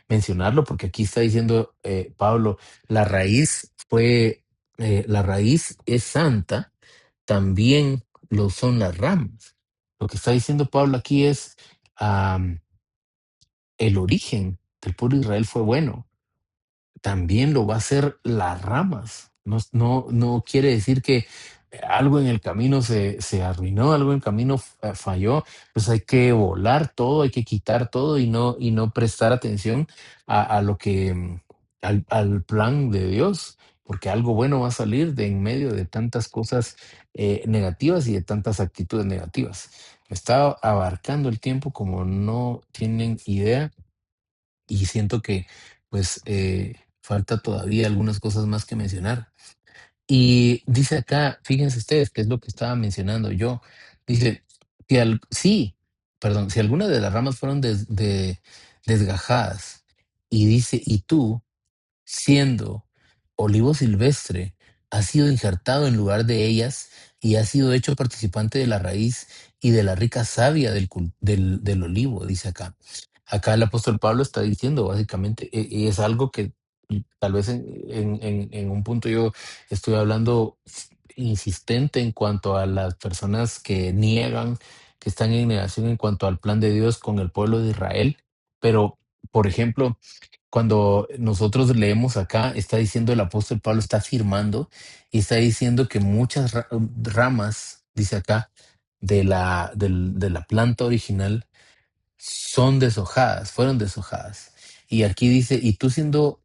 mencionarlo, porque aquí está diciendo Pablo, la raíz es santa, también lo son las ramas. Lo que está diciendo Pablo aquí es, am, el origen del pueblo de Israel fue bueno, también lo va a hacer las ramas. No quiere decir que algo en el camino se arruinó, algo en el camino falló, pues hay que volar todo, hay que quitar todo y no prestar atención a lo que, al plan de Dios, porque algo bueno va a salir de en medio de tantas cosas negativas y de tantas actitudes negativas. Me está abarcando el tiempo como no tienen idea y siento que pues falta todavía algunas cosas más que mencionar. Y dice acá, fíjense ustedes, que es lo que estaba mencionando yo. Dice, sí, perdón, si algunas de las ramas fueron desgajadas, y dice, y tú, siendo olivo silvestre, ha sido injertado en lugar de ellas y ha sido hecho participante de la raíz y de la rica savia del olivo, dice acá. Acá el apóstol Pablo está diciendo básicamente, y es algo que tal vez en un punto yo estoy hablando insistente en cuanto a las personas que niegan, que están en negación en cuanto al plan de Dios con el pueblo de Israel. Pero, por ejemplo, cuando nosotros leemos acá, está diciendo el apóstol Pablo, está afirmando y está diciendo que muchas ramas, dice acá, de la planta original son deshojadas, fueron deshojadas. Y aquí dice, y tú siendo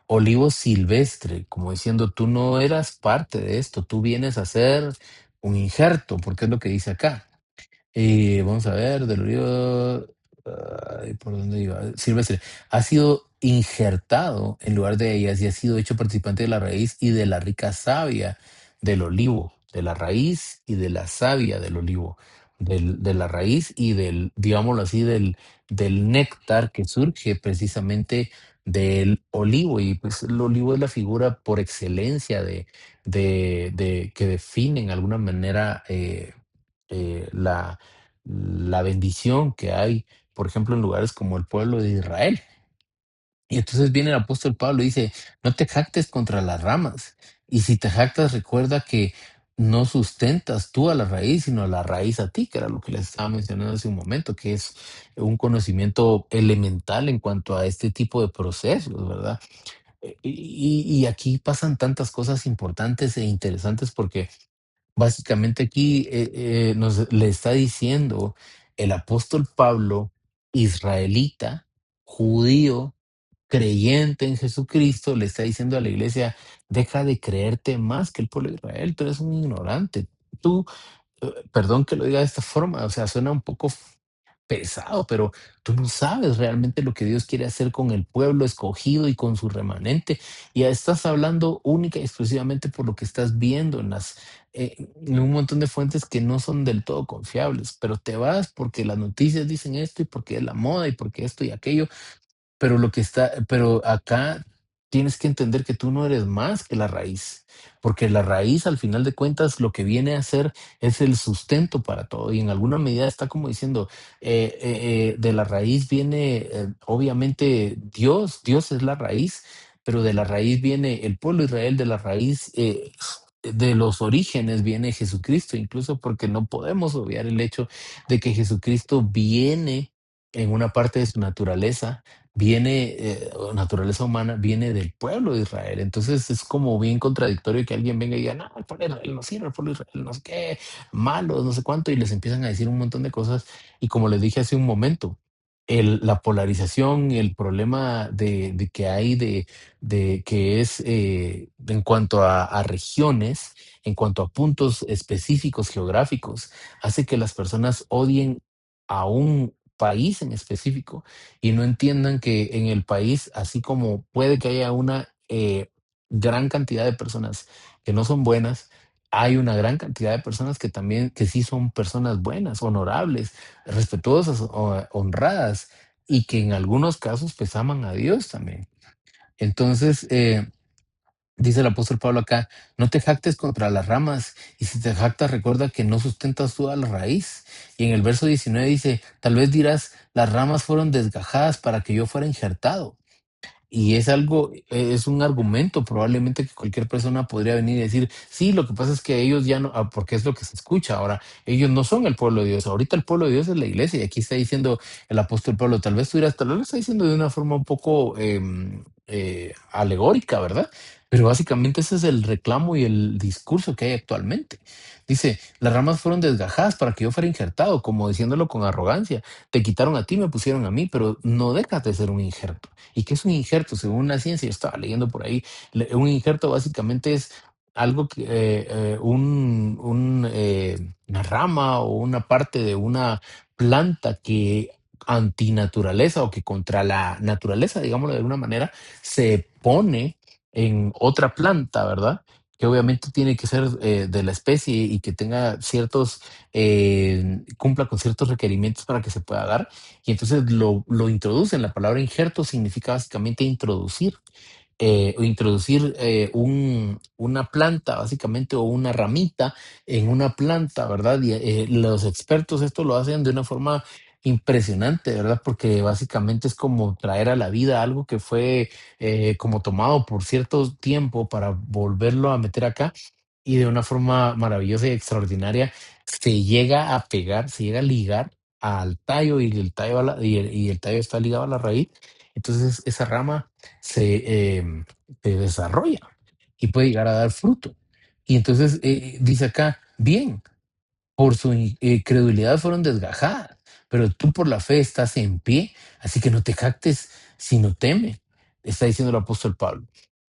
olivo silvestre, como diciendo, tú no eras parte de esto, tú vienes a ser un injerto, porque es lo que dice acá. Vamos a ver, del olivo, ¿por dónde iba? Silvestre. Ha sido injertado en lugar de ellas y ha sido hecho participante de la raíz y de la rica savia del olivo, de la raíz y de la savia del olivo, de la raíz y digámoslo así, del néctar que surge precisamente del olivo. Y pues el olivo es la figura por excelencia de que define en alguna manera la bendición que hay, por ejemplo, en lugares como el pueblo de Israel. Y entonces viene el apóstol Pablo y dice, no te jactes contra las ramas. Y si te jactas, recuerda que no sustentas tú a la raíz, sino a la raíz a ti, que era lo que les estaba mencionando hace un momento, que es un conocimiento elemental en cuanto a este tipo de procesos, ¿verdad? Y aquí pasan tantas cosas importantes e interesantes porque básicamente aquí le está diciendo el apóstol Pablo, israelita, judío, creyente en Jesucristo, le está diciendo a la iglesia, deja de creerte más que el pueblo de Israel, tú eres un ignorante. Tú perdón que lo diga de esta forma, o sea, suena un poco pesado, pero tú no sabes realmente lo que Dios quiere hacer con el pueblo escogido y con su remanente. Y ya estás hablando única y exclusivamente por lo que estás viendo en un montón de fuentes que no son del todo confiables, pero te vas porque las noticias dicen esto y porque es la moda y porque esto y aquello, pero acá tienes que entender que tú no eres más que la raíz, porque la raíz, al final de cuentas, lo que viene a ser es el sustento para todo. Y en alguna medida está como diciendo, de la raíz viene, obviamente, Dios es la raíz, pero de la raíz viene el pueblo de Israel, de la raíz, de los orígenes viene Jesucristo, incluso porque no podemos obviar el hecho de que Jesucristo viene en una parte de su naturaleza, o naturaleza humana, viene del pueblo de Israel. Entonces es como bien contradictorio que alguien venga y diga, no, el pueblo de Israel no sirve, el pueblo de Israel no sé qué, malos, no sé cuánto, y les empiezan a decir un montón de cosas. Y como les dije hace un momento, la polarización, el problema de que hay de que es en cuanto a regiones, en cuanto a puntos específicos geográficos, hace que las personas odien a un país en específico y no entiendan que en el país, así como puede que haya una gran cantidad de personas que no son buenas, hay una gran cantidad de personas que también, que sí son personas buenas, honorables, respetuosas, honradas, y que en algunos casos pues aman a Dios también. Entonces, dice el apóstol Pablo acá, no te jactes contra las ramas, y si te jactas, recuerda que no sustentas tú a la raíz. Y en el verso 19 dice, tal vez dirás, las ramas fueron desgajadas para que yo fuera injertado. Y es algo, es un argumento probablemente que cualquier persona podría venir y decir, sí, lo que pasa es que ellos ya no, porque es lo que se escucha ahora, ellos no son el pueblo de Dios, ahorita el pueblo de Dios es la iglesia, y aquí está diciendo el apóstol Pablo, tal vez tú dirás, tal vez lo está diciendo de una forma un poco alegórica, ¿verdad? Pero básicamente ese es el reclamo y el discurso que hay actualmente. Dice, las ramas fueron desgajadas para que yo fuera injertado, como diciéndolo con arrogancia. Te quitaron a ti, me pusieron a mí, pero no dejas de ser un injerto. ¿Y qué es un injerto? Según la ciencia, yo estaba leyendo por ahí, un injerto básicamente es algo que, una rama o una parte de una planta que antinaturaleza o que contra la naturaleza, digámoslo de alguna manera, se pone en otra planta, ¿verdad? Que obviamente tiene que ser de la especie y que tenga cumpla con ciertos requerimientos para que se pueda dar. Y entonces lo introducen. La palabra injerto significa básicamente introducir, o introducir una planta, básicamente, o una ramita en una planta, ¿verdad? Y los expertos esto lo hacen de una forma impresionante, ¿verdad? Porque básicamente es como traer a la vida algo que fue como tomado por cierto tiempo para volverlo a meter acá y de una forma maravillosa y extraordinaria se llega a pegar, se llega a ligar al tallo y el tallo, y el tallo está ligado a la raíz. Entonces esa rama se desarrolla y puede llegar a dar fruto. Y entonces dice acá, bien, por su credulidad fueron desgajadas, pero tú por la fe estás en pie, así que no te jactes, sino teme, está diciendo el apóstol Pablo.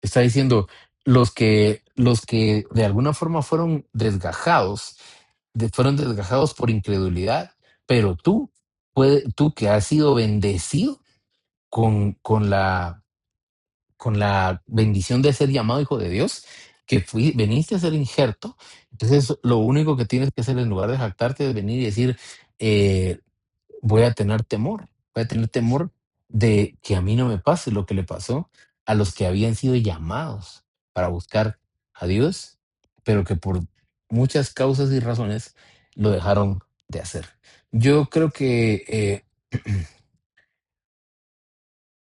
Está diciendo, los que de alguna forma fueron desgajados por incredulidad, pero tú que has sido bendecido con la bendición de ser llamado hijo de Dios, que veniste a ser injerto. Entonces, lo único que tienes que hacer en lugar de jactarte es venir y decir, eh, voy a tener temor, voy a tener temor de que a mí no me pase lo que le pasó a los que habían sido llamados para buscar a Dios, pero que por muchas causas y razones lo dejaron de hacer. Yo creo que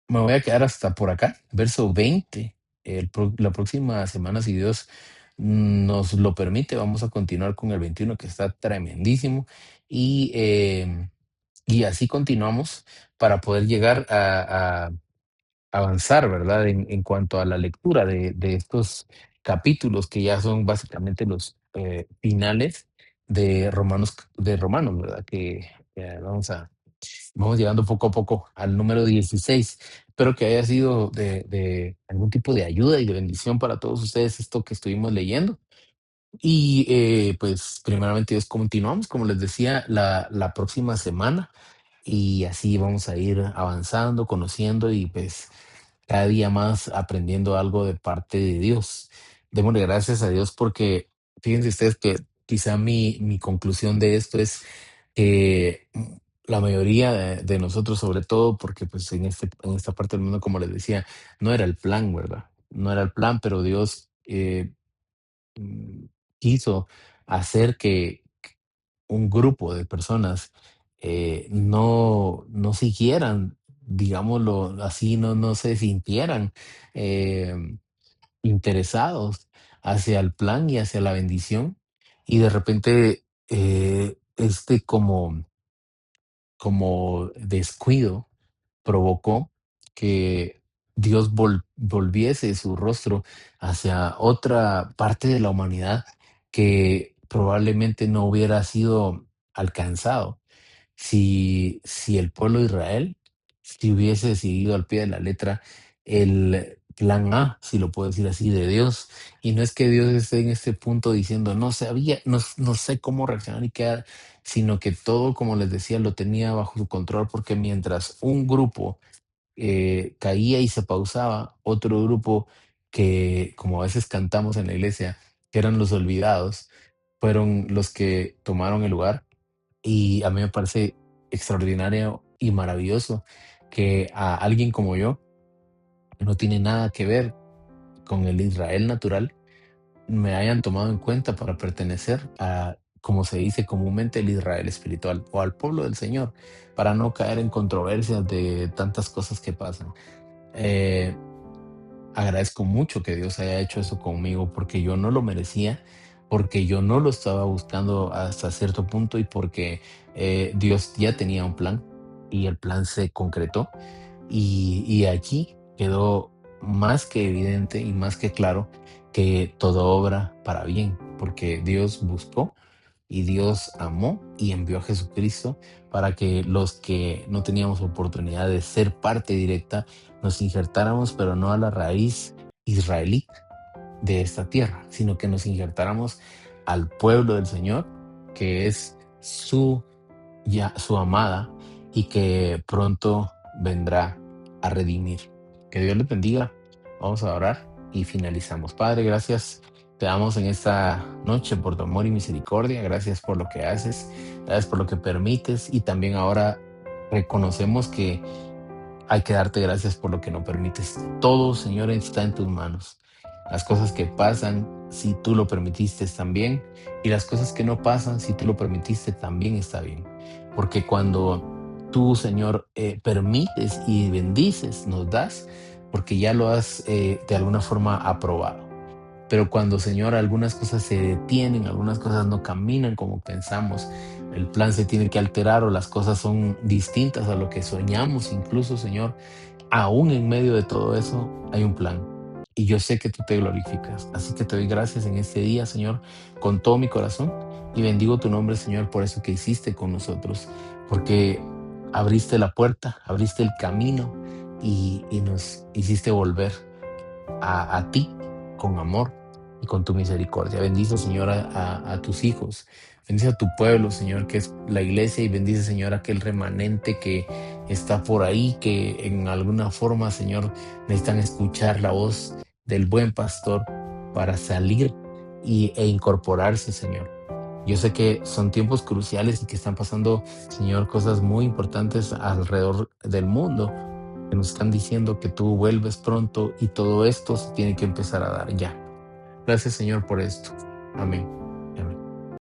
me voy a quedar hasta por acá, verso 20. La próxima semana, si Dios nos lo permite, vamos a continuar con el 21 que está tremendísimo. Y así continuamos para poder llegar avanzar, ¿verdad? En cuanto a la lectura de estos capítulos que ya son básicamente los finales de Romanos, ¿verdad? Que vamos llegando poco a poco al número 16. Espero que haya sido de algún tipo de ayuda y de bendición para todos ustedes esto que estuvimos leyendo. Y pues primeramente Dios, continuamos, como les decía, la próxima semana y así vamos a ir avanzando, conociendo y pues cada día más aprendiendo algo de parte de Dios. Démosle gracias a Dios porque fíjense ustedes que quizá mi conclusión de esto es que la mayoría de nosotros, sobre todo porque pues en esta parte del mundo, como les decía, no era el plan, ¿verdad? No era el plan, pero Dios mm, quiso hacer que un grupo de personas no siguieran, digámoslo así, no se sintieran eh, interesados hacia el plan y hacia la bendición. Y de repente, como descuido provocó que Dios volviese su rostro hacia otra parte de la humanidad que probablemente no hubiera sido alcanzado si el pueblo de Israel, si hubiese seguido al pie de la letra el plan A, si lo puedo decir así, de Dios. Y no es que Dios esté en este punto diciendo, no sé cómo reaccionar y qué, sino que todo, como les decía, lo tenía bajo su control, porque mientras un grupo caía y se pausaba, otro grupo que, como a veces cantamos en la iglesia, que eran los olvidados, fueron los que tomaron el lugar. Y a mí me parece extraordinario y maravilloso que a alguien como yo, que no tiene nada que ver con el Israel natural, me hayan tomado en cuenta para pertenecer a, como se dice comúnmente, el Israel espiritual o al pueblo del Señor, para no caer en controversias de tantas cosas que pasan. Eh, Agradezco mucho que Dios haya hecho eso conmigo porque yo no lo merecía, porque yo no lo estaba buscando hasta cierto punto y porque Dios ya tenía un plan y el plan se concretó y allí quedó más que evidente y más que claro que todo obra para bien, porque Dios buscó y Dios amó y envió a Jesucristo para que los que no teníamos oportunidad de ser parte directa nos injertáramos, pero no a la raíz israelí de esta tierra, sino que nos injertáramos al pueblo del Señor, que es su amada y que pronto vendrá a redimir. Que Dios les bendiga. Vamos a orar y finalizamos. Padre, gracias. Te damos en esta noche por tu amor y misericordia. Gracias por lo que haces. Gracias por lo que permites. Y también ahora reconocemos que hay que darte gracias por lo que no permites. Todo, Señor, está en tus manos. Las cosas que pasan, si tú lo permitiste, están bien. Y las cosas que no pasan, si tú lo permitiste, también está bien. Porque cuando tú, Señor, permites y bendices, nos das, porque ya lo has de alguna forma aprobado. Pero cuando, Señor, algunas cosas se detienen, algunas cosas no caminan como pensamos, el plan se tiene que alterar o las cosas son distintas a lo que soñamos, incluso, Señor, aún en medio de todo eso hay un plan. Y yo sé que tú te glorificas. Así que te doy gracias en este día, Señor, con todo mi corazón. Y bendigo tu nombre, Señor, por eso que hiciste con nosotros. Porque abriste la puerta, abriste el camino y nos hiciste volver a ti con amor y con tu misericordia. Bendice, Señor, a tus hijos. Bendice a tu pueblo, Señor, que es la iglesia, y bendice, Señor, a aquel remanente que está por ahí, que en alguna forma, Señor, necesitan escuchar la voz del buen pastor para salir e incorporarse, Señor. Yo sé que son tiempos cruciales y que están pasando, Señor, cosas muy importantes alrededor del mundo, que nos están diciendo que tú vuelves pronto y todo esto se tiene que empezar a dar ya. Gracias, Señor, por esto. Amén. Amén.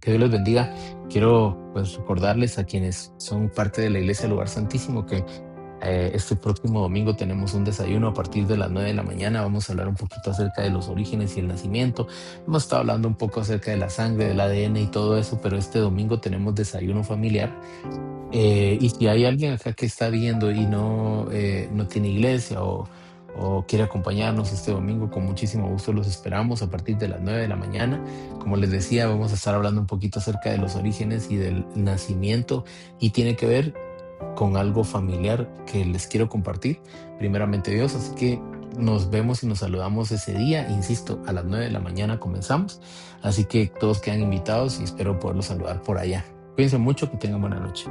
Que Dios les bendiga. Quiero pues recordarles a quienes son parte de la Iglesia Lugar Santísimo que Este próximo domingo tenemos un desayuno a partir de las 9 de la mañana. Vamos a hablar un poquito acerca de los orígenes y el nacimiento. Hemos estado hablando un poco acerca de la sangre, del ADN y todo eso, pero este domingo tenemos desayuno familiar. Y si hay alguien acá que está viendo y no tiene iglesia o quiere acompañarnos este domingo, con muchísimo gusto los esperamos a partir de las 9 de la mañana. Como les decía, vamos a estar hablando un poquito acerca de los orígenes y del nacimiento y tiene que ver con algo familiar que les quiero compartir, primeramente Dios. Así que nos vemos y nos saludamos ese día. Insisto, a las 9 de la mañana comenzamos. Así que todos quedan invitados y espero poderlos saludar por allá. Cuídense mucho, que tengan buena noche.